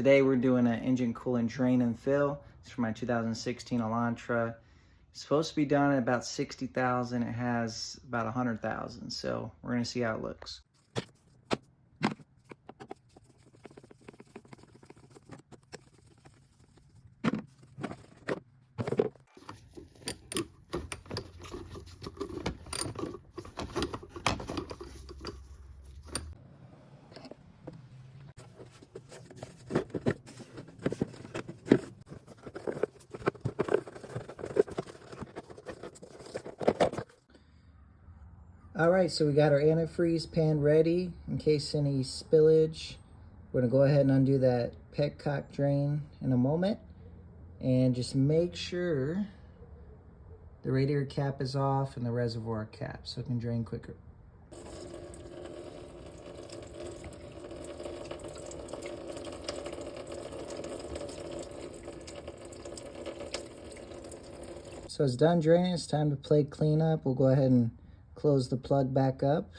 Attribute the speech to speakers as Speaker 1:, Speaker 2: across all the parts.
Speaker 1: Today we're doing an engine coolant drain and fill. It's for my 2016 Elantra. It's supposed to be done at about 60,000. It has about 100,000. So we're gonna see how it looks. All right, so we got our antifreeze pan ready in case any spillage. We're gonna go ahead and undo that petcock drain in a moment. And just make sure the radiator cap is off and the reservoir cap so it can drain quicker. So it's done draining, it's time to play cleanup. We'll go ahead and close the plug back up,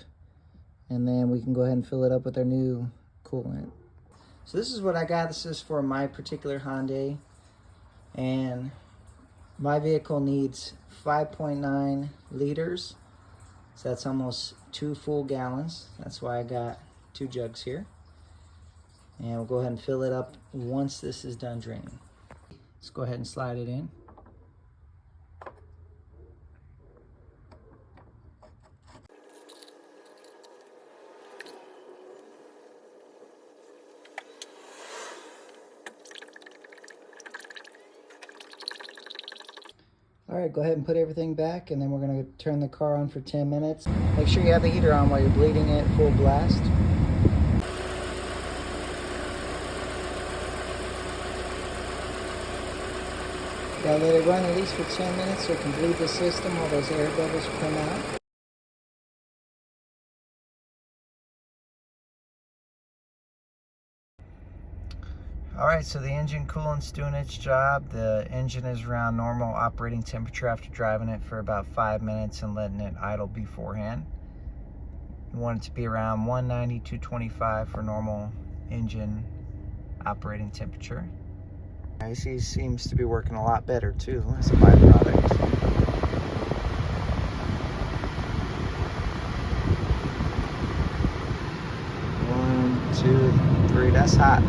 Speaker 1: and then we can go ahead and fill it up with our new coolant. So this is what I got. This is for my particular Hyundai, and my vehicle needs 5.9 liters, so that's almost 2 full gallons. That's why I got 2 jugs here, and we'll go ahead and fill it up once this is done draining. Let's go ahead and slide it in. All right, go ahead and put everything back, and then we're gonna turn the car on for 10 minutes. Make sure you have the heater on while you're bleeding it full blast. Gotta let it run at least for 10 minutes so it can bleed the system, all those air bubbles come out. All right, so the engine coolant's doing its job. The engine is around normal operating temperature after driving it for about 5 minutes and letting it idle beforehand. You want it to be around 190, 225 for normal engine operating temperature. AC seems to be working a lot better too as a byproduct. 1, 2, 3, that's hot.